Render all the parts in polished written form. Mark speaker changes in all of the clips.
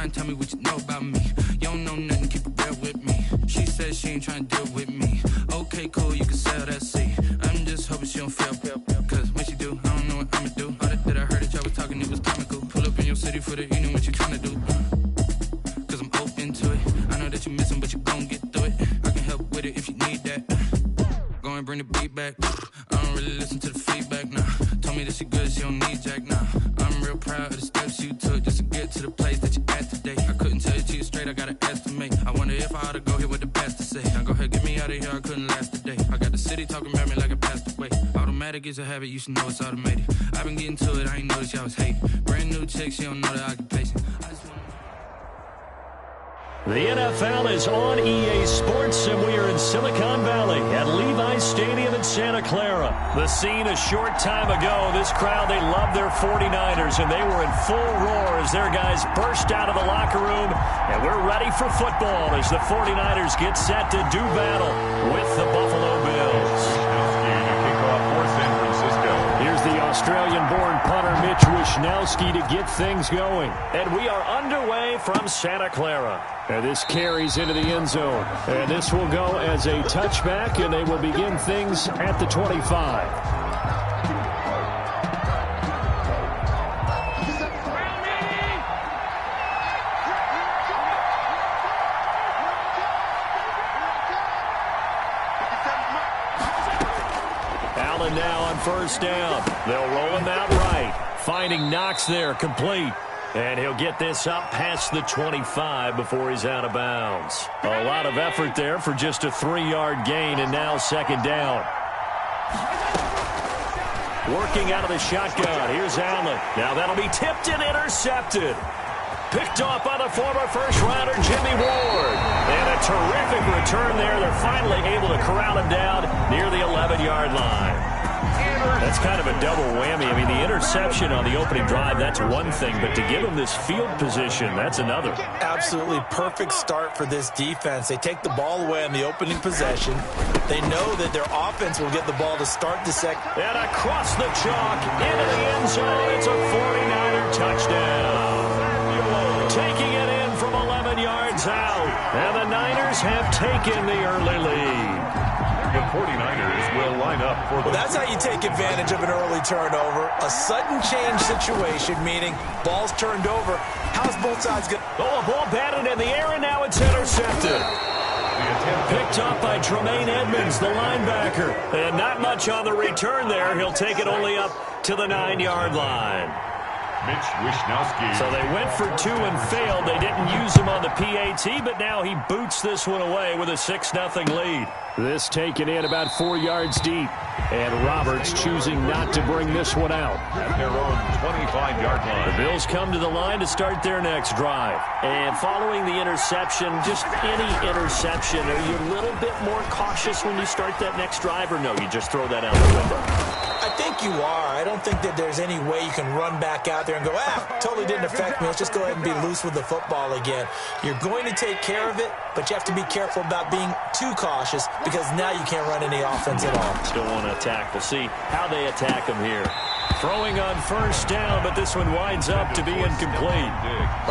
Speaker 1: line, tell me what you know about me. You don't know nothing, keep it real with me. She said she ain't trying to deal with me. Okay, cool, you can sell that seat. I'm just hoping she don't fail. Cause when she do, I don't know what I'ma do. All that I heard that y'all was talking, it was comical. Pull up in your city for the evening, what you trying to do? Cause I'm open to it. I know that you missing, but you gon' get through it. I can help with it if you need that. Go and bring the beat back. I don't really listen to the feedback, nah. Told me that she good, she don't need Jack, nah. I'm real proud of the steps you took just to get to the place that you at today. I couldn't tell you to you straight, I gotta estimate. I wonder if I ought to go here with the pastor say. Now go ahead, get me out of here, I couldn't last a day. I got the city talking about me like I passed away. Automatic is a habit, you should know it's automated. I've been getting to it, I ain't noticed y'all was hating. Brand new chick, she don't know the occupation.
Speaker 2: The NFL is on EA Sports, and we are in Silicon Valley at Levi's Stadium in Santa Clara. The scene a short time ago. This crowd, they love their 49ers, and they were in full roar as their guys burst out of the locker room. And we're ready for football as the 49ers get set to do battle with the Buffalo Bills. Here's the Australian-born punter Mitch Wishnowsky to get things going. And we are underway from Santa Clara. And this carries into the end zone. And this will go as a touchback, and they will begin things at the 25. Now on first down. They'll roll him out right. Finding Knox there, complete. And he'll get this up past the 25 before he's out of bounds. A lot of effort there for just a 3-yard gain, and now second down. Working out of the shotgun. Here's Allen. Now that'll be tipped and intercepted. Picked off by the former first-rounder Jimmy Ward. And a terrific return there. They're finally able to corral him down near the 11-yard line. That's kind of a double whammy. I mean, the interception on the opening drive, that's one thing. But to give him this field position, that's another.
Speaker 3: Absolutely perfect start for this defense. They take the ball away on the opening possession. They know that their offense will get the ball to start the second.
Speaker 2: And across the chalk, into the end zone. It's a 49er touchdown. Taking it in from 11 yards out. And the Niners have taken the early lead.
Speaker 4: The 49ers will line up for the...
Speaker 3: Well, that's how you take advantage of an early turnover. A sudden change situation, meaning ball's turned over. How's both sides going?
Speaker 2: Oh, a ball batted in the air, and now it's intercepted. Picked off by Tremaine Edmonds, the linebacker. And not much on the return there. He'll take it only up to the 9-yard line.
Speaker 4: Mitch Wishnowsky.
Speaker 2: So they went for 2 and failed. They didn't use him on the PAT, but now he boots this one away with a 6-0 lead. This taken in about 4 yards deep. And Roberts choosing not to bring this one out.
Speaker 4: At their own 25-yard line.
Speaker 2: The Bills come to the line to start their next drive. And following the interception, just any interception, are you a little bit more cautious when you start that next drive, or no, you just throw that out the window?
Speaker 3: I think you are. I don't think that there's any way you can run back out there and go, totally didn't affect me. Let's just go ahead and be loose with the football again. You're going to take care of it, but you have to be careful about being too cautious because now you can't run any offense at all.
Speaker 2: Still want to attack. We'll see how they attack him here. Throwing on first down, but this one winds up to be incomplete.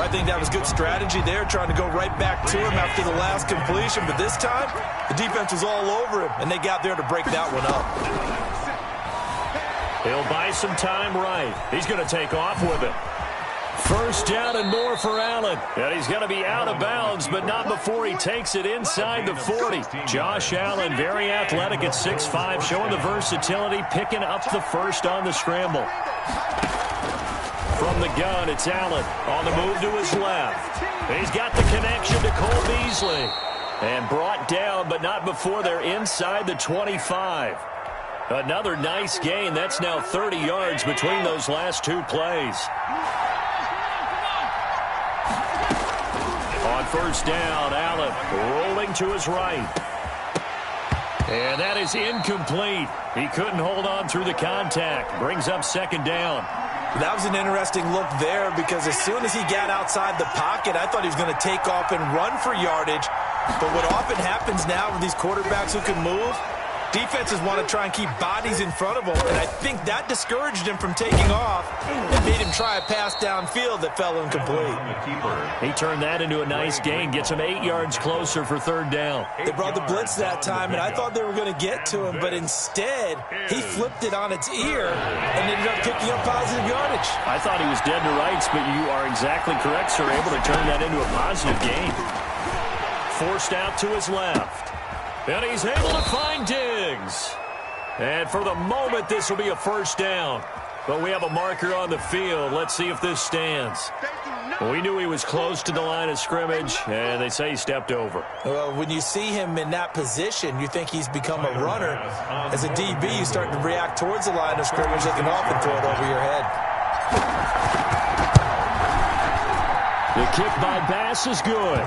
Speaker 3: I think that was good strategy there, trying to go right back to him after the last completion. But this time, the defense was all over him, and they got there to break that one up.
Speaker 2: He'll buy some time right. He's going to take off with it. First down and more for Allen. And he's going to be out of bounds, but not before he takes it inside the 40. Josh Allen, very athletic at 6'5", showing the versatility, picking up the first on the scramble. From the gun, it's Allen on the move to his left. He's got the connection to Cole Beasley. And brought down, but not before they're inside the 25. Another nice gain. That's now 30 yards between those last 2 plays. On first down, Allen rolling to his right. And that is incomplete. He couldn't hold on through the contact. Brings up second down.
Speaker 3: That was an interesting look there because as soon as he got outside the pocket, I thought he was going to take off and run for yardage. But what often happens now with these quarterbacks who can move, Defenses want to try and keep bodies in front of him, and I think that discouraged him from taking off and made him try a pass downfield that fell incomplete.
Speaker 2: He turned that into a nice gain, gets him 8 yards closer for third down.
Speaker 3: They brought the blitz that time, and I thought they were going to get to him, but instead, he flipped it on its ear and ended up picking up positive yardage.
Speaker 2: I thought he was dead to rights, but you are exactly correct, sir, able to turn that into a positive gain. Forced out to his left. And he's able to find Diggs. And for the moment, this will be a first down. But we have a marker on the field. Let's see if this stands. Well, we knew he was close to the line of scrimmage, and they say he stepped over.
Speaker 3: Well, when you see him in that position, you think he's become a runner. As a DB, you start to react towards the line of scrimmage. They can often throw it over your head.
Speaker 2: The kick by Bass is good.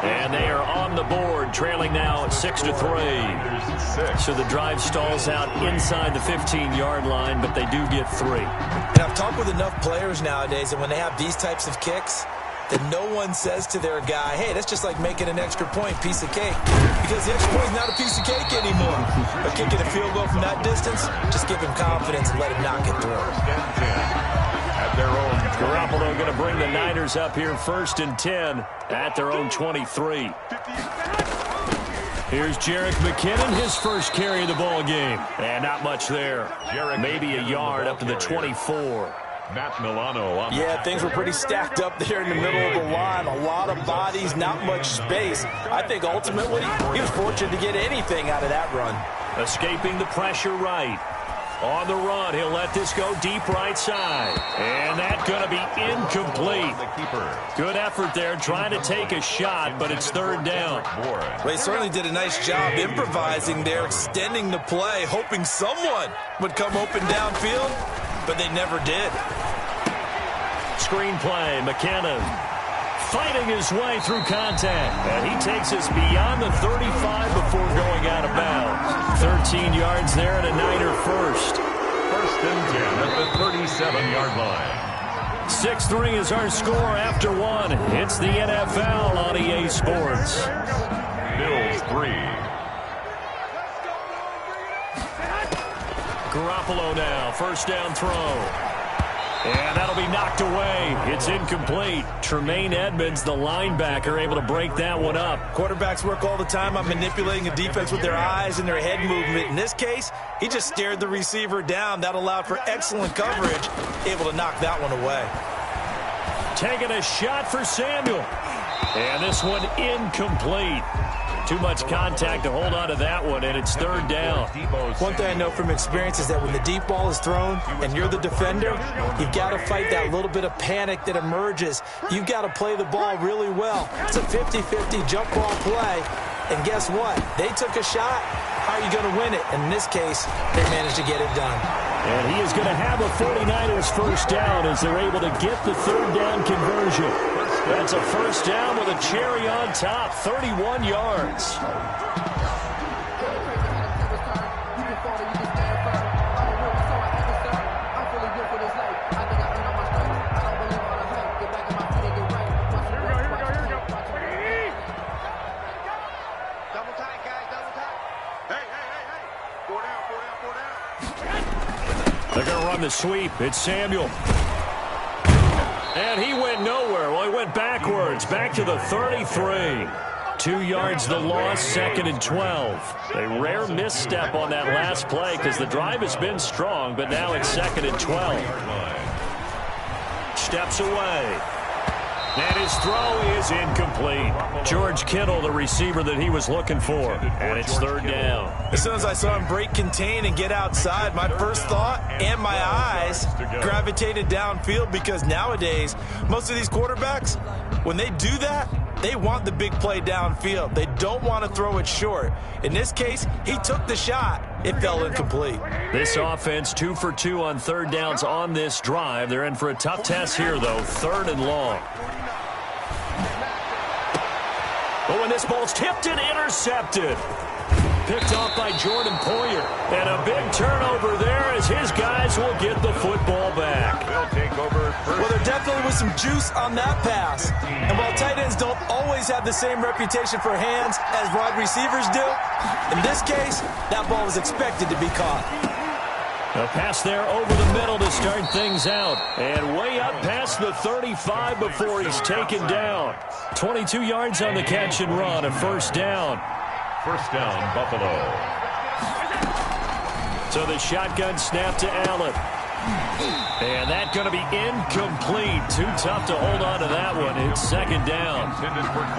Speaker 2: And they are on the board, trailing now at 6-3. So the drive stalls out inside the 15-yard line, but they do get 3.
Speaker 3: And I've talked with enough players nowadays, and when they have these types of kicks, that no one says to their guy, hey, that's just like making an extra point, piece of cake. Because the extra point is not a piece of cake anymore. But kicking a field goal from that distance, just give him confidence and let him knock it through.
Speaker 4: At their own
Speaker 2: Garoppolo going to bring the Niners up here 1st and 10 at their own 23. Here's Jerick McKinnon, his first carry of the ball game. And not much there. Maybe a yard up to the 24.
Speaker 4: Matt Milano.
Speaker 3: Yeah, things were pretty stacked up there in the middle of the line. A lot of bodies, not much space. I think ultimately he was fortunate to get anything out of that run.
Speaker 2: Escaping the pressure right. On the run, he'll let this go deep right side. And that's going to be incomplete. Good effort there, trying to take a shot, but it's third down.
Speaker 3: Well, he certainly did a nice job improvising there, extending the play, hoping someone would come open downfield, but they never did.
Speaker 2: Screenplay, McKinnon fighting his way through contact. And he takes us beyond the 35 before going out of bounds. 13 yards there and a Niner first.
Speaker 4: 1st and 10 at the 37-yard line.
Speaker 2: 6-3 is our score after 1. It's the NFL on EA Sports.
Speaker 4: Bills 3.
Speaker 2: Garoppolo now, first down throw. And that'll be knocked away. It's incomplete. Tremaine Edmonds, the linebacker, able to break that one up.
Speaker 3: Quarterbacks work all the time on manipulating a defense with their eyes and their head movement. In this case, he just stared the receiver down. That allowed for excellent coverage, able to knock that one away.
Speaker 2: Taking a shot for Samuel. And this one incomplete. Too much contact to hold on to that one, and it's third down.
Speaker 3: One thing I know from experience is that when the deep ball is thrown and you're the defender, you've got to fight that little bit of panic that emerges. You've got to play the ball really well. It's a 50-50 jump ball play, and guess what? They took a shot. How are you going to win it? And in this case, they managed to get it done.
Speaker 2: And he is going to have a 49ers first down as they're able to get the third down conversion. That's a first down with a cherry on top, 31 yards. They're going to run the sweep. It's Samuel. And he went nowhere. Well, he went backwards, back to the 33. 2 yards the loss, 2nd and 12. A rare misstep on that last play because the drive has been strong, but now it's 2nd and 12. Steps away. And his throw is incomplete. George Kittle, the receiver that he was looking for. And it's third down.
Speaker 3: As soon as I saw him break contain and get outside, my first thought and my eyes gravitated downfield because nowadays, most of these quarterbacks, when they do that, they want the big play downfield. They don't want to throw it short. In this case, he took the shot. It fell incomplete.
Speaker 2: This offense 2 for 2 on third downs on this drive. They're in for a tough test here, though. 3rd and long. Oh, and this ball's tipped and intercepted. Picked off by Jordan Poyer. And a big turnover there as his guys will get the football back.
Speaker 4: They'll take over first.
Speaker 3: Well, there definitely was some juice on that pass. And while tight ends don't always have the same reputation for hands as wide receivers do. In this case, that ball was expected to be caught.
Speaker 2: A pass there over the middle to start things out. And way up past the 35 before he's taken down. 22 yards on the catch and run, a first down.
Speaker 4: First down, Buffalo.
Speaker 2: So the shotgun snap to Allen. And that's going to be incomplete. Too tough to hold on to that one. It's second down.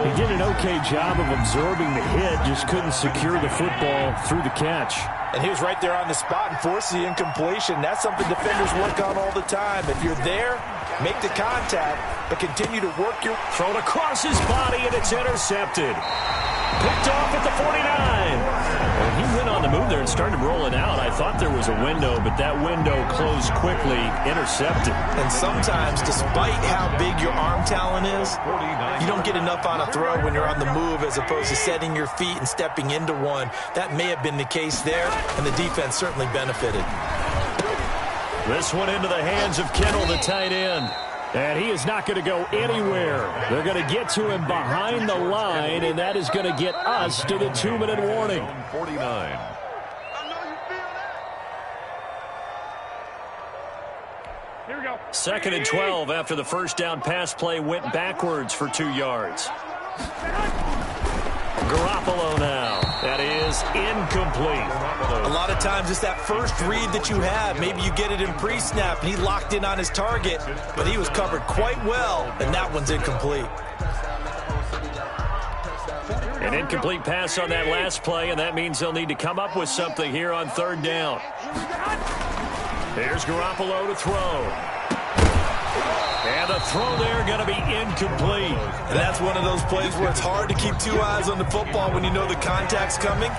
Speaker 5: He did an okay job of absorbing the hit, just couldn't secure the football through the catch.
Speaker 3: And he was right there on the spot and forced the incompletion. That's something defenders work on all the time. If you're there, make the contact, but continue to work your...
Speaker 2: Thrown across his body, and it's intercepted. Picked off at the 49. Well, he went on the move there and started rolling out. I thought there was a window, but that window closed quickly, intercepted.
Speaker 3: And sometimes, despite how big your arm talent is, you don't get enough on a throw when you're on the move as opposed to setting your feet and stepping into one. That may have been the case there, and the defense certainly benefited.
Speaker 2: This one into the hands of Kittle, the tight end. And he is not going to go anywhere. They're going to get to him behind the line, and that is going to get us to the 2-minute warning.
Speaker 4: 49.
Speaker 5: Here we go.
Speaker 2: Second and 12 after the first down pass play went backwards for 2 yards. Garoppolo now. That is incomplete.
Speaker 3: A lot of times it's that first read that you have. Maybe you get it in pre-snap, and he locked in on his target, but he was covered quite well, and that one's incomplete.
Speaker 2: An incomplete pass on that last play, and that means they'll need to come up with something here on third down. Here's Garoppolo to throw. And the throw there going to be incomplete.
Speaker 3: And that's one of those plays where it's hard to keep two eyes on the football when you know the contact's coming,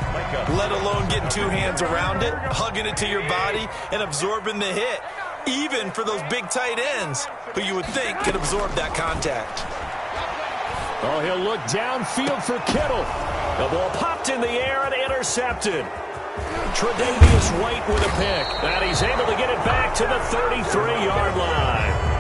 Speaker 3: let alone getting two hands around it, hugging it to your body, and absorbing the hit, even for those big tight ends who you would think could absorb that contact.
Speaker 2: Oh, he'll look downfield for Kittle. The ball popped in the air and intercepted. Tre'Davious White with a pick. And he's able to get it back to the 33-yard line.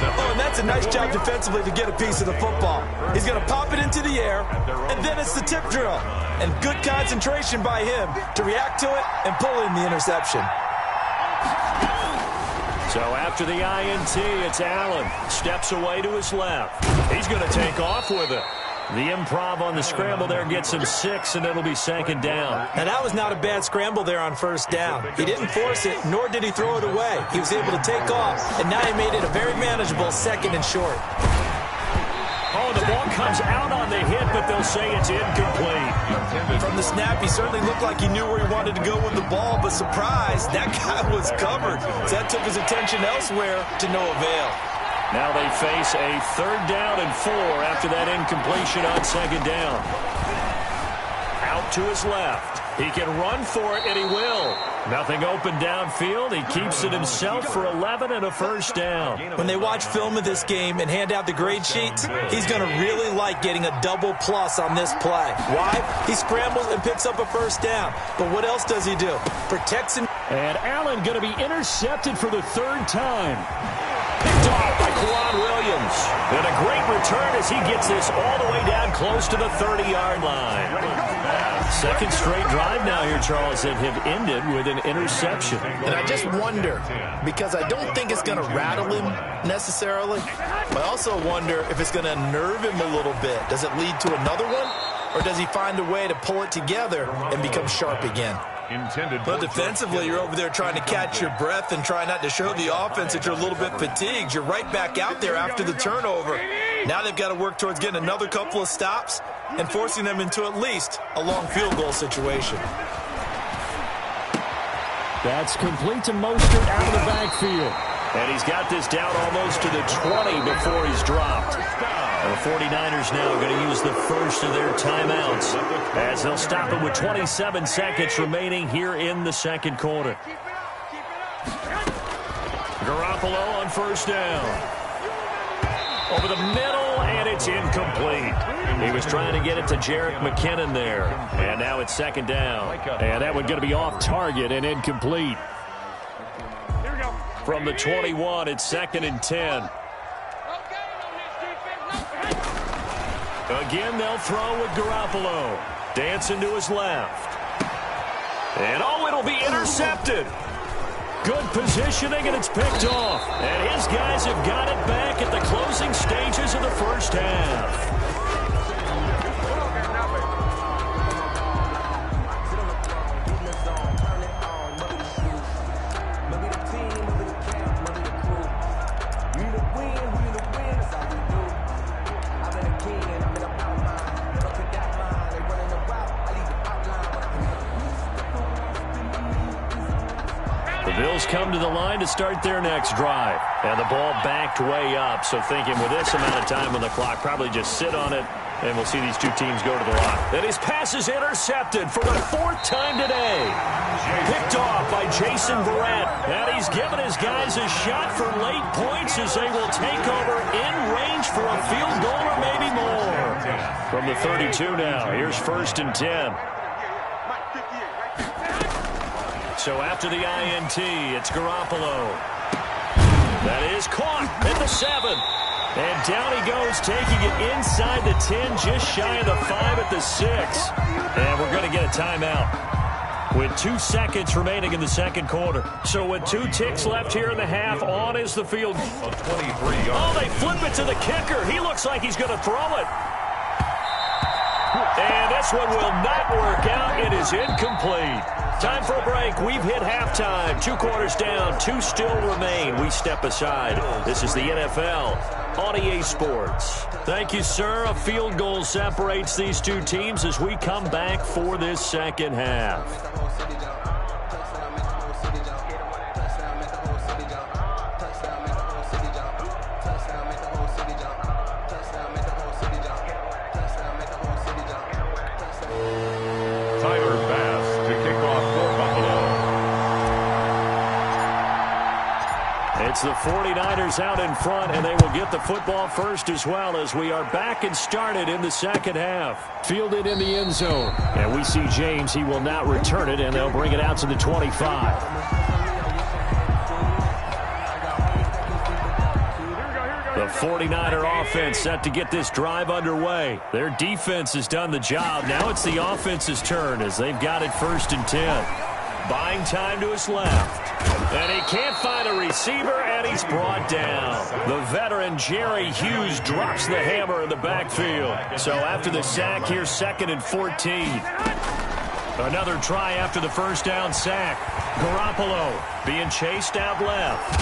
Speaker 3: Oh, and that's a nice job defensively to get a piece of the football. He's going to pop it into the air, and then it's the tip drill. And good concentration by him to react to it and pull in the interception.
Speaker 2: So after the INT, it's Allen. Steps away to his left. He's going to take off with it. The improv on the scramble there gets him 6, and it'll be second down.
Speaker 3: And that was not a bad scramble there on first down. He didn't force it, nor did he throw it away. He was able to take off, and now he made it a very manageable second and short.
Speaker 2: Oh, the ball comes out on the hit, but they'll say it's incomplete.
Speaker 3: From the snap, he certainly looked like he knew where he wanted to go with the ball, but surprise, that guy was covered. So that took his attention elsewhere to no avail.
Speaker 2: Now they face a third down and 4 after that incompletion on second down. Out to his left. He can run for it, and he will. Nothing open downfield. He keeps it himself for 11 and a first down.
Speaker 3: When they watch film of this game and hand out the grade sheets, he's going to really like getting a double plus on this play. Why? He scrambles and picks up a first down. But what else does he do? Protects him.
Speaker 5: And Allen going to be intercepted for the third time.
Speaker 2: Picked off by Quan Williams. And a great return as he gets this all the way down close to the 30-yard line. Second straight drive now here, Charles, that have ended with an interception.
Speaker 3: And I just wonder, because I don't think it's going to rattle him necessarily, but I also wonder if it's going to nerve him a little bit. Does it lead to another one, or does he find a way to pull it together and become sharp again? But defensively, you're over there trying to catch your breath and try not to show the offense that you're a little bit fatigued. You're right back out there after the turnover. Now they've got to work towards getting another couple of stops and forcing them into at least a long field goal situation.
Speaker 5: That's complete to Mostert out of the backfield.
Speaker 2: And he's got this down almost to the 20 before he's dropped. The 49ers now going to use the first of their timeouts as they'll stop it with 27 seconds remaining here in the second quarter. Garoppolo on first down. Over the middle, and it's incomplete. He was trying to get it to Jerick McKinnon there. And now it's second down. And that one going to be off target and incomplete. From the 21, it's second and 10. Again, they'll throw with Garoppolo. Dancing to his left. And, it'll be intercepted. Good positioning, and it's picked off. And his guys have got it back at the closing stages of the first half. Bills come to the line to start their next drive. And the ball backed way up, so thinking with this amount of time on the clock, probably just sit on it, and we'll see these two teams go to the line. And his pass is intercepted for the 4th time today. Picked off by Jason Verrett. And he's given his guys a shot for late points as they will take over in range for a field goal or maybe more. From the 32 now, here's 1st and 10. So after the INT, it's Garoppolo. That is caught at the 7. And down he goes, taking it inside the 10, just shy of the 5 at the 6. And we're going to get a timeout with 2 seconds remaining in the second quarter. So with 2 ticks left here in the half, on is the field.
Speaker 4: 23 yards.
Speaker 2: Oh, they flip it to the kicker. He looks like he's going to throw it. And this one will not work out. It is incomplete. Time for a break. We've hit halftime. 2 quarters down. 2 still remain. We step aside. This is the NFL on EA Sports. Thank you, sir. A field goal separates these two teams as we come back for this second half. It's the 49ers out in front, and they will get the football first as well as we are back and started in the second half. Fielded in the end zone. And we see James. He will not return it, and they'll bring it out to the 25. The 49er offense set to get this drive underway. Their defense has done the job. Now it's the offense's turn as they've got it 1st and 10. Buying time to his left. And he can't find a receiver, and he's brought down. The veteran Jerry Hughes drops the hammer in the backfield. So after the sack, here's 2nd and 14. Another try after the first down sack. Garoppolo being chased out left.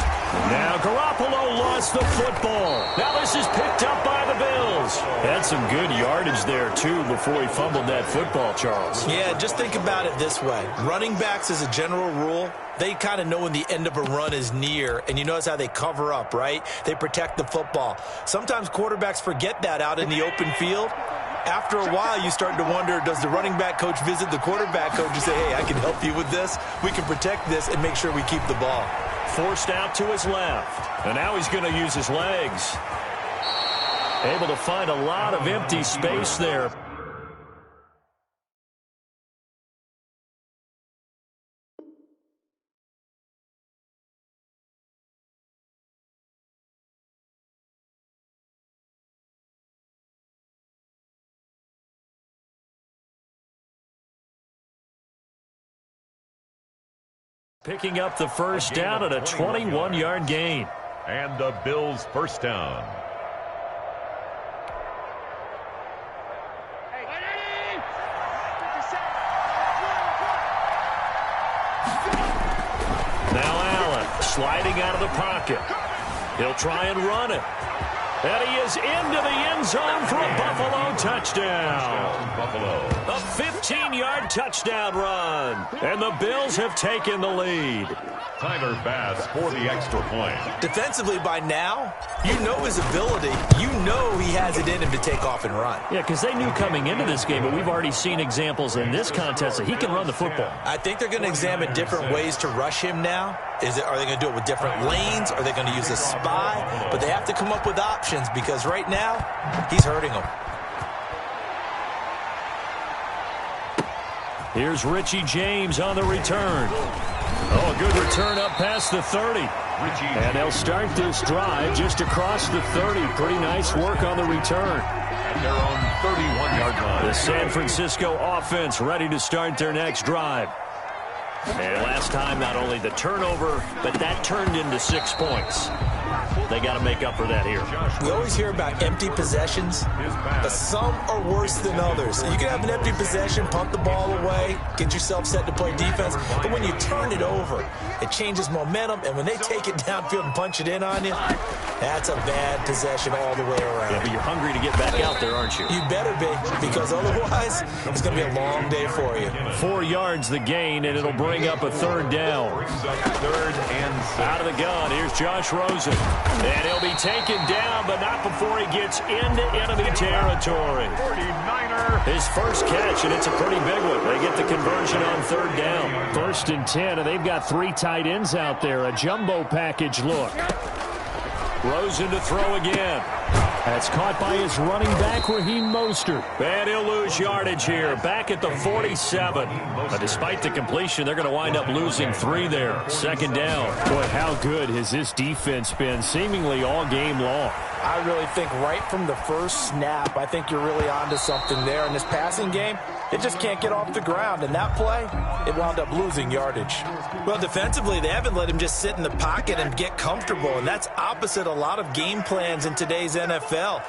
Speaker 2: Now Garoppolo lost the football. Now this is picked up by the Bills. Had some good yardage there, too, before he fumbled that football, Charles.
Speaker 3: Yeah, just think about it this way. Running backs, as a general rule, they kind of know when the end of a run is near, and you notice how they cover up, right? They protect the football. Sometimes quarterbacks forget that out in the open field. After a while, you start to wonder, does the running back coach visit the quarterback coach and say, hey, I can help you with this. We can protect this and make sure we keep the ball.
Speaker 2: Forced out to his left. And now he's going to use his legs. Able to find a lot of empty space there. Picking up the first down at a 21-yard gain.
Speaker 4: And the Bills' first down.
Speaker 2: Now Allen sliding out of the pocket. He'll try and run it. And he is into the end zone for a Buffalo touchdown.
Speaker 4: Buffalo.
Speaker 2: A 15-yard touchdown run. And the Bills have taken the lead.
Speaker 4: Tyler Bass for the extra point.
Speaker 3: Defensively, by now, you know his ability. You know he has it in him to take off and run.
Speaker 2: Yeah, because they knew coming into this game, but we've already seen examples in this contest that he can run the football.
Speaker 3: I think they're going to examine different ways to rush him now. Are they going to do it with different lanes? Are they going to use a spy? But they have to come up with options because right now, he's hurting them.
Speaker 2: Here's Richie James on the return. Oh, a good return up past the 30. And they'll start this drive just across the 30. Pretty nice work on the return.
Speaker 4: At their own 31-yard line.
Speaker 2: The San Francisco offense ready to start their next drive. And last time, not only the turnover, but that turned into 6 points. They got to make up for that here.
Speaker 3: We always hear about empty possessions, but some are worse than others. You can have an empty possession, pump the ball away, get yourself set to play defense, but when you turn it over, it changes momentum, and when they take it downfield and punch it in on you, that's a bad possession all the way around.
Speaker 2: Yeah, but you're hungry to get back out there, aren't you?
Speaker 3: You better be, because otherwise, it's going to be a long day for you.
Speaker 2: 4 yards the gain, and it'll bring up a third down.
Speaker 4: Third and 6.
Speaker 2: Out of the gun, here's Josh Rosen. And he'll be taken down, but not before he gets into enemy territory.
Speaker 4: 49er.
Speaker 2: His first catch, and it's a pretty big one. They get the conversion on third down.
Speaker 5: 1st and 10, and they've got 3 tight ends out there. A jumbo package look.
Speaker 2: Rosen to throw again.
Speaker 5: That's caught by his running back, Raheem Mostert.
Speaker 2: And he'll lose yardage here, back at the 47. But despite the completion, they're going to wind up losing 3 there. 2nd down.
Speaker 5: Boy, how good has this defense been seemingly all game long?
Speaker 6: I really think right from the first snap, I think you're really onto something there. In this passing game, it just can't get off the ground. And that play, it wound up losing yardage.
Speaker 3: Well, defensively, they haven't let him just sit in the pocket and get comfortable, and that's opposite a lot of game plans in today's NFL.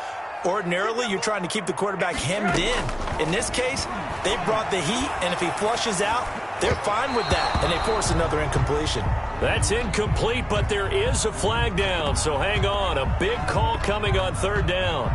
Speaker 3: Ordinarily, you're trying to keep the quarterback hemmed in. In this case, they brought the heat, and if he flushes out, they're fine with that, and they force another incompletion.
Speaker 2: That's incomplete, but there is a flag down, so hang on. A big call coming on third down.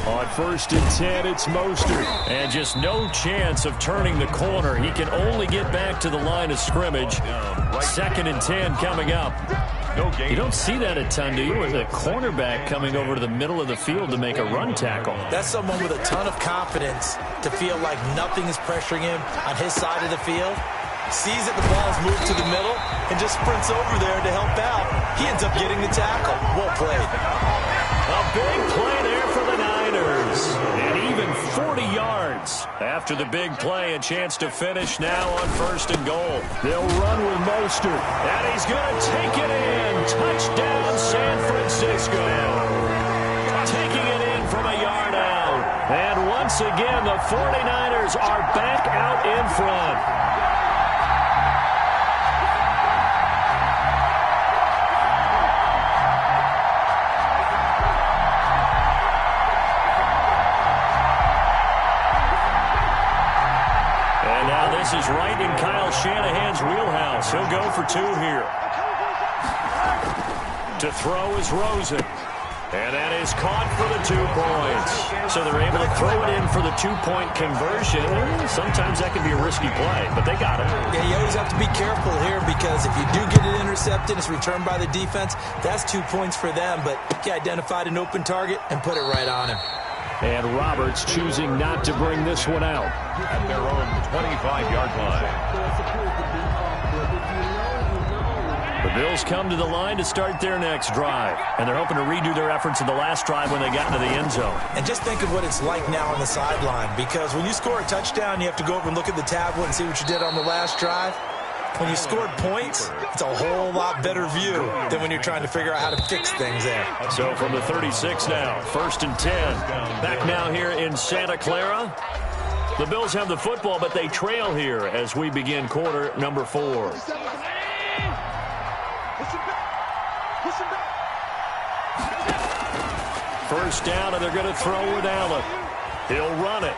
Speaker 5: On 1st and 10, it's Mostert.
Speaker 2: And just no chance of turning the corner. He can only get back to the line of scrimmage. 2nd and 10 coming up. You don't see that a ton, do you? With a cornerback coming over to the middle of the field to make a run tackle.
Speaker 3: That's someone with a ton of confidence to feel like nothing is pressuring him on his side of the field. Sees that the ball's moved to the middle and just sprints over there to help out. He ends up getting the tackle. Well played.
Speaker 2: A big play there for the Niners. And even 40 yards after the big play. A chance to finish now on 1st and goal.
Speaker 5: They'll run with Mostert.
Speaker 2: And he's going to take it in. Touchdown, San Francisco. Taking it in from a yard out. And once again, the 49ers are back out in front. This is right in Kyle Shanahan's wheelhouse. He'll go for 2 here. To throw is Rosen. And that is caught for the 2 points. So they're able to throw it in for the 2-point conversion. Sometimes that can be a risky play, but they got it.
Speaker 3: Yeah, you always have to be careful here because if you do get it intercepted, it's returned by the defense, that's 2 points for them. But he identified an open target and put it right on him.
Speaker 5: And Roberts choosing not to bring this one out.
Speaker 4: At their own 25-yard line.
Speaker 2: The Bills come to the line to start their next drive. And they're hoping to redo their efforts in the last drive when they got into the end zone.
Speaker 3: And just think of what it's like now on the sideline. Because when you score a touchdown, you have to go over and look at the tablet and see what you did on the last drive. When you scored points, it's a whole lot better view than when you're trying to figure out how to fix things there.
Speaker 2: So from the 36 now, 1st and 10. Back now here in Santa Clara. The Bills have the football, but they trail here as we begin quarter number 4. First down, and they're going to throw with Allen. He'll run it.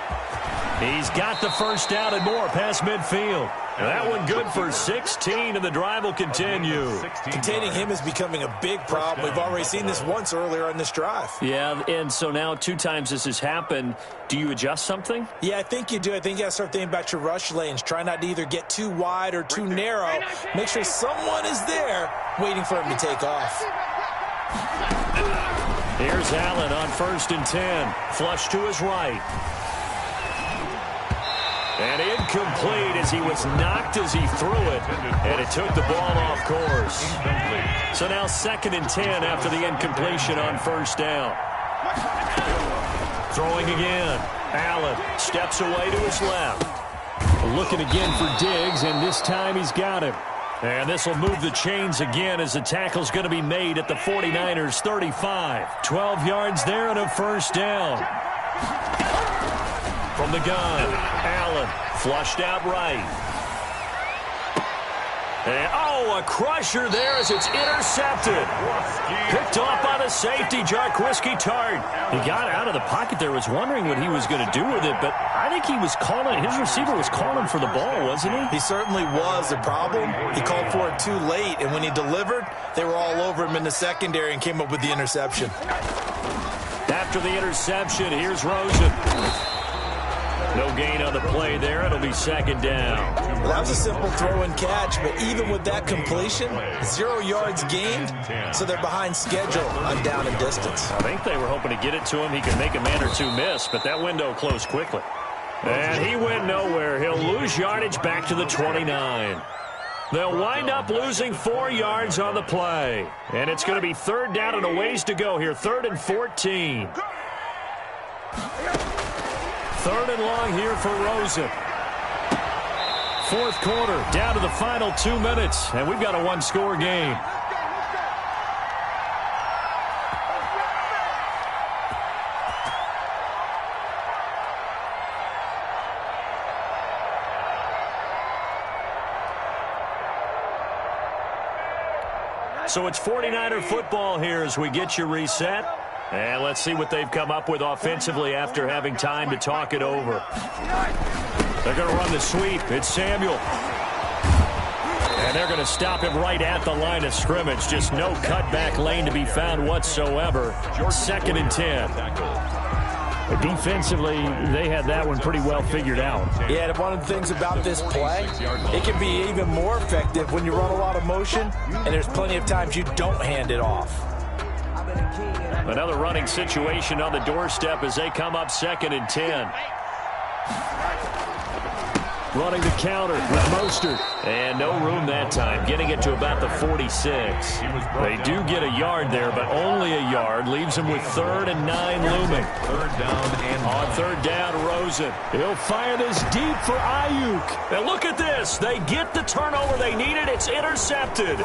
Speaker 2: He's got the first down and more past midfield. And that one good for 16, and the drive will continue.
Speaker 3: Containing him is becoming a big problem. We've already seen this once earlier on this drive.
Speaker 2: Yeah, and so now 2 times this has happened. Do you adjust something?
Speaker 3: Yeah, I think you do. I think you got to start thinking about your rush lanes. Try not to either get too wide or too narrow. Make sure someone is there waiting for him to take off.
Speaker 2: Here's Allen on 1st and 10. Flush to his right. And incomplete as he was knocked as he threw it. And it took the ball off course. So now 2nd and 10 after the incompletion on 1st down. Throwing again. Allen steps away to his left.
Speaker 5: Looking again for Diggs, and this time he's got him.
Speaker 2: And this will move the chains again as the tackle's going to be made at the 49ers 35. 12 yards there and a first down. From the gun, Allen flushed out right. And, a crusher there as it's intercepted. Picked off by the safety, Jarquiski Tart.
Speaker 5: He got out of the pocket there, was wondering what he was going to do with it, but I think he was calling, his receiver was calling for the ball, wasn't he?
Speaker 6: He certainly was. The problem, he called for it too late, and when he delivered, they were all over him in the secondary and came up with the interception.
Speaker 2: After the interception, here's Rosen. No gain on the play there. It'll be second down.
Speaker 6: Well, that was a simple throw and catch, but even with that completion, 0 yards gained, so they're behind schedule on down and distance.
Speaker 2: I think they were hoping to get it to him. He could make a man or two miss, but that window closed quickly. And he went nowhere. He'll lose yardage back to the 29. They'll wind up losing 4 yards on the play. And it's going to be third down and a ways to go here. 3rd and 14. 3rd and long here for Rosen. 4th quarter, down to the final 2 minutes, and we've got a one-score game. So it's 49er football here as we get you reset. And let's see what they've come up with offensively after having time to talk it over. They're going to run the sweep. It's Samuel. And they're going to stop him right at the line of scrimmage. Just no cutback lane to be found whatsoever. 2nd and 10.
Speaker 5: Defensively, they had that one pretty well figured out.
Speaker 6: Yeah, and one of the things about this play, it can be even more effective when you run a lot of motion, and there's plenty of times you don't hand it off.
Speaker 2: Another running situation on the doorstep as they come up 2nd and 10.
Speaker 5: Running the counter with Mostert.
Speaker 2: And no room that time, getting it to about the 46. They do get a yard there, but only a yard. Leaves them with 3rd and 9 looming. On 3rd down, Rosen.
Speaker 5: He'll fire this deep for Ayuk.
Speaker 2: And look at this. They get the turnover they needed. It's intercepted.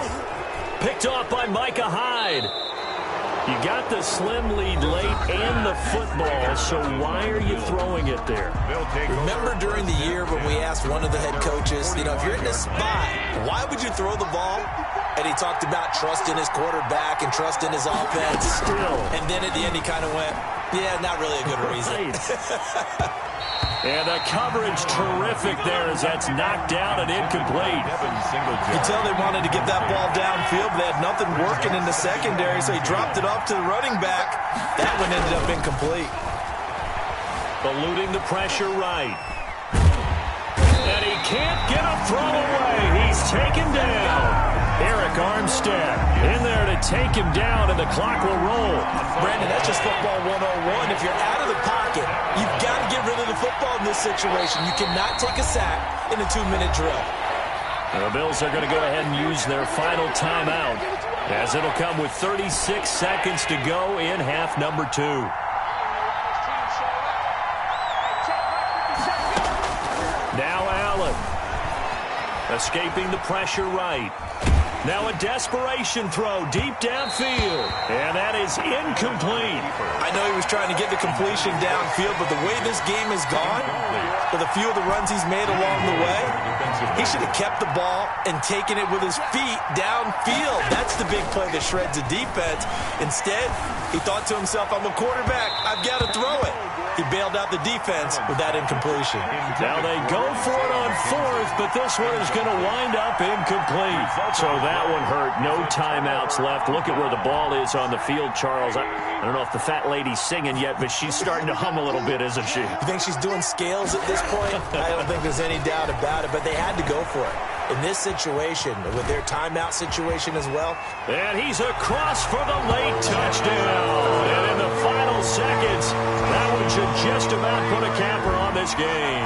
Speaker 2: Picked off by Micah Hyde. You got the slim lead late and the football, so why are you throwing it there?
Speaker 6: Remember during the year when we asked one of the head coaches, if you're in this spot, why would you throw the ball? And he talked about trust in his quarterback and trust in his offense.
Speaker 5: Still.
Speaker 6: And then at the end he kind of went, yeah, not really a good reason.
Speaker 2: And the coverage terrific there as that's knocked down and incomplete.
Speaker 6: You can tell they wanted to get that ball downfield, but they had nothing working in the secondary, so he dropped it off to the running back. That one ended up incomplete.
Speaker 2: Eluding the pressure right. And he can't get a throw away. He's taken down. Eric Armstead in there to take him down, and the clock will roll.
Speaker 6: Brandon, that's just football 101. If you're out of the pocket, you've got to get rid of the football in this situation. You cannot take a sack in a 2-minute drill.
Speaker 2: The Bills are going to go ahead and use their final timeout, as it'll come with 36 seconds to go in half number 2. Now Allen. Escaping the pressure right. Now a desperation throw deep downfield. And that is incomplete.
Speaker 6: I know he was trying to get the completion downfield, but the way this game has gone, with a few of the runs he's made along the way, he should have kept the ball and taken it with his feet downfield. That's the big play that shreds the defense. Instead, he thought to himself, I'm a quarterback, I've got to throw it. He bailed out the defense with that incompletion.
Speaker 2: Now they go for it on 4th, but this one is going to wind up incomplete. So that one hurt. No timeouts left. Look at where the ball is on the field, Charles. I don't know if the fat lady's singing yet, but she's starting to hum a little bit, isn't she?
Speaker 6: You think she's doing scales at this point? I don't think there's any doubt about it, but they had to go for it. In this situation, with their timeout situation as well.
Speaker 2: And he's across for the late touchdown. And in the final seconds, that one should just about put a capper on this game.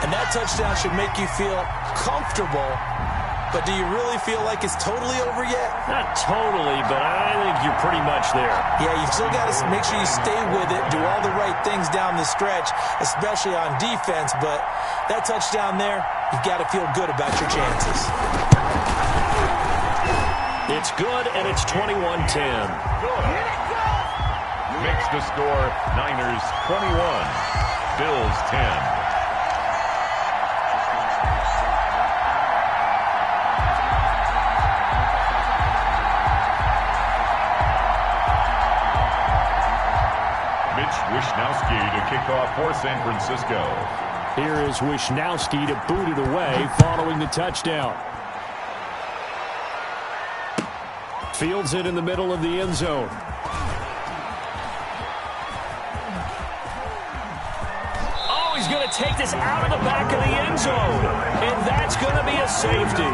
Speaker 6: And that touchdown should make you feel comfortable
Speaker 3: but do you really feel like it's totally over yet?
Speaker 2: Not totally, but I think you're pretty much there.
Speaker 3: Yeah, you still got to make sure you stay with it, do all the right things down the stretch, especially on defense, but that touchdown there, you've got to feel good about your chances.
Speaker 2: It's good, and it's 21-10.
Speaker 4: Makes the score Niners 21, Bills 10. Wishnowski to kick off for San Francisco.
Speaker 5: Here is Wishnowski to boot it away following the touchdown. Fields it in the middle of the end zone.
Speaker 2: Oh, he's going to take this out of the back of the end zone. And that's going to be a safety.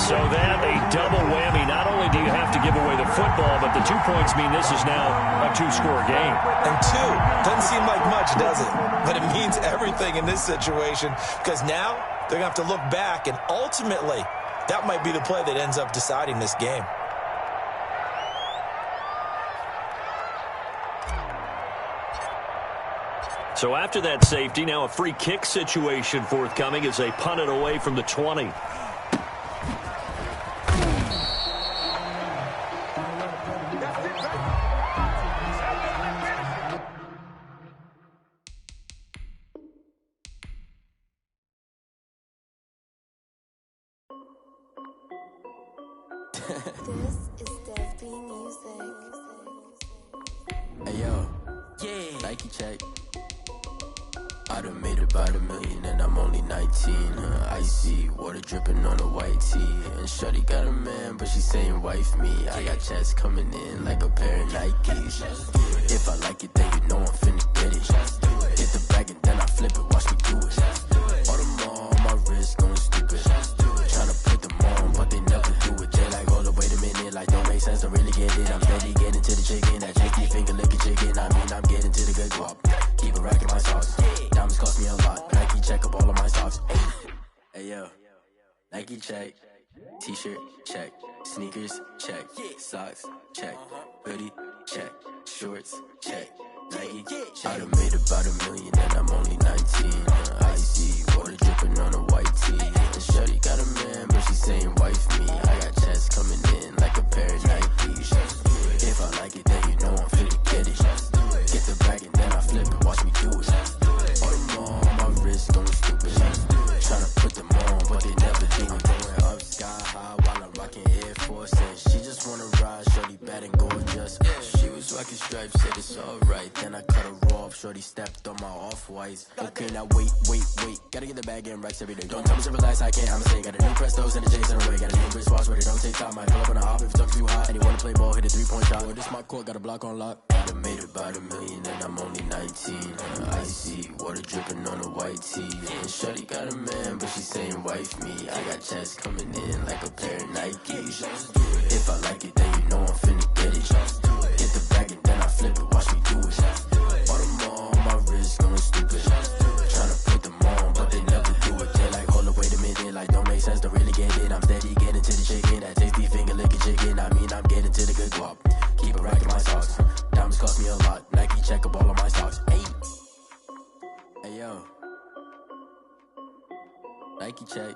Speaker 2: So that a double whammy. Not only do you have to give away the football, but the 2 points mean this is now a two-score game.
Speaker 3: And two, doesn't seem like much, does it? But it means everything in this situation, because now they're going to have to look back, and ultimately, that might be the play that ends up deciding this game.
Speaker 2: So after that safety, now a free kick situation forthcoming as they punt it away from the 20.
Speaker 7: This is Dev B Music.
Speaker 8: Hey yo, yeah. Nike check. I done made about $1 million and I'm only 19. Icy water dripping on a white tee. And shorty got a man, but she saying wife me. I got checks coming in like a pair of Nikes. If I like it, then you know I'm finna get it. Hit the bag and then I flip it. Watch me do it. All them on my wrist going stupid. Tryna put them on, but they never do it. They like, hold up, wait a minute. Like, don't make sense to really get it. I'm steady getting to the chicken. That chicky finger licking chicken. I mean, I'm getting to the good guap. Keep it racking my sauce. Diamonds cost me a lot. Nike check up all of my socks. Hey yo, Nike check. T-shirt check. Sneakers check. Socks check. Hoodie check. Shorts check. Nike I done made about $1 million and I'm only 19. Icy water dripping on a white tee. And shorty got a man, but she saying wife me. I got checks coming in like a pair of Nikes. If I like it, then you know I'm finna get it. Get the bag and then I flip it. Watch me do it. All them on my wrist going stupid. Tryna put them on, but they never do it. Going up sky high while I'm rocking Air Force. And she just wanna ride, shorty bad and gorgeous. She was rocking stripes, said it's alright. Then I cut her off, shorty stepped on my off-whites. Okay, now wait. Gotta get the bag and racks every day. Don't tell me to relax, I can't, I'ma say. Got a new Prestos and a J's in the way. Got a new British watch, but it don't take time. Might pull up on a hop if it's up too high. And you wanna play ball, hit a 3-point shot. Boy, this my court, got a block on lock. I done made about $1 million and I'm only 19. Icy water dripping on a white tee. And shorty got a man, but she saying wife me. I got checks coming in like a pair of Nikes. If I like it, then you know I'm finna get it. Hit the bag and then I flip it. Watch me do it. All them on my wrist going stupid. Tryna put them on, but they never do it. They like, hold up, wait a minute. Like, don't make sense to really get it. I'm steady getting to the chicken. That tasty finger licking chicken. I mean, I'm getting to the good guap. Keep it racking my socks. Diamonds cost me a lot. Nike check up all of my socks. Hey yo. Nike check.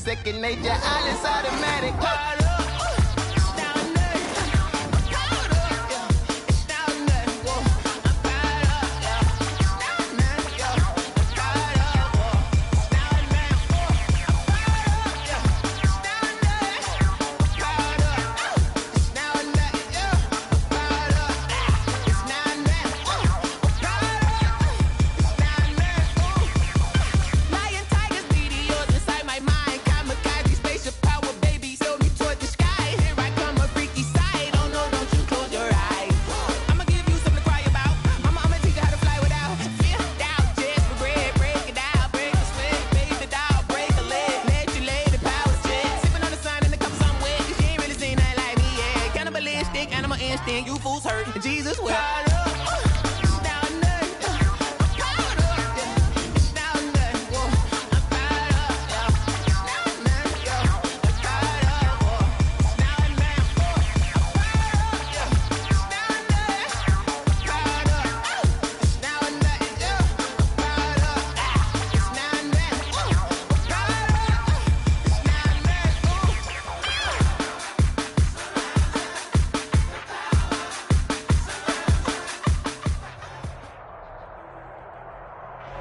Speaker 9: Second nature, all is automatic. and you fools hurt. Jesus will.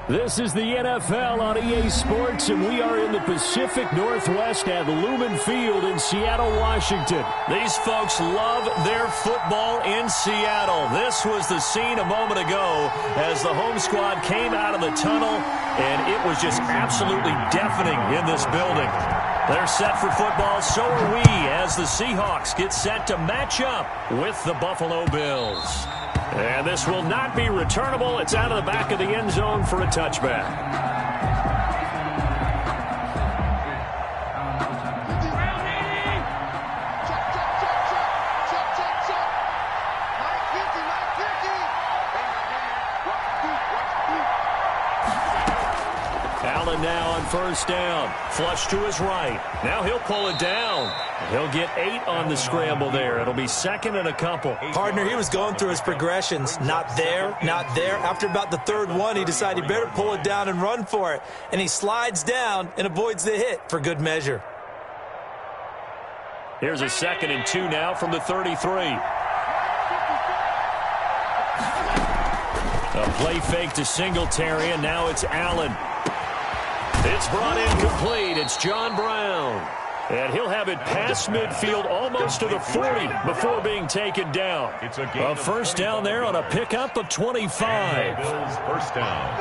Speaker 2: This is the NFL on EA Sports, and we are in the Pacific Northwest at Lumen Field in Seattle, Washington. These folks love their football in Seattle. This was the scene a moment ago as the home squad came out of the tunnel, and it was just absolutely deafening in this building. They're set for football, so are we, as the Seahawks get set to match up with the Buffalo Bills. And this will not be returnable. It's out of the back of the end zone for a touchback. Allen now on first down. Flush to his right. Now he'll pull it down. He'll get 8 on the scramble there. It'll be second and a couple.
Speaker 3: Partner, he was going through his progressions. Not there, not there. After about the third one, he decided he better pull it down and run for it. And he slides down and avoids the hit for good measure.
Speaker 2: Here's a 2nd and 2 now from the 33. A play fake to Singletary, and now it's Allen. It's brought in complete. It's John Brown. And he'll have it past midfield almost to the 40 before being taken down. A first down there on a pickup of 25.
Speaker 4: Bills first down.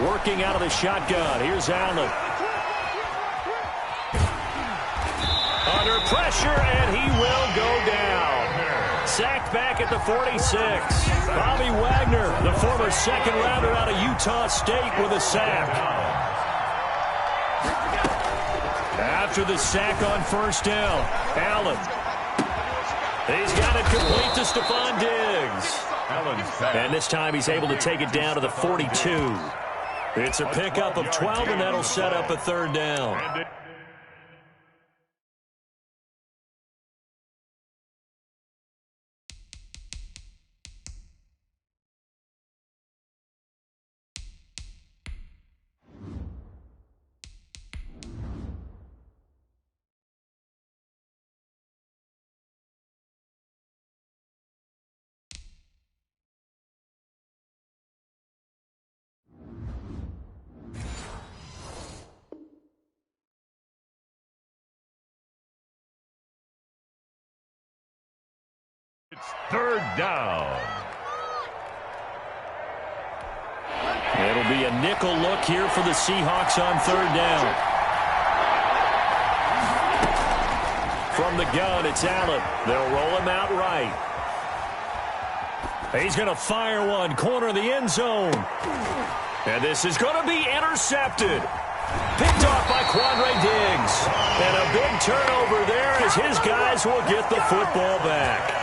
Speaker 2: Working out of the shotgun. Here's Allen. Under pressure, and he will go down. Sacked back at the 46. Bobby Wagner, the former second-rounder out of Utah State, with a sack. After the sack on first down, Allen. He's got it complete to Stephon Diggs. And this time he's able to take it down to the 42. It's a pickup of 12, and that'll set up a third down.
Speaker 4: It's third down.
Speaker 2: It'll be a nickel look here for the Seahawks on third down. From the gun, it's Allen. They'll roll him out right. He's going to fire one, corner of the end zone. And this is going to be intercepted. Picked off by Quandre Diggs. And a big turnover there as his guys will get the football back.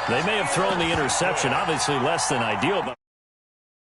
Speaker 2: They may have thrown the interception, obviously less than ideal, but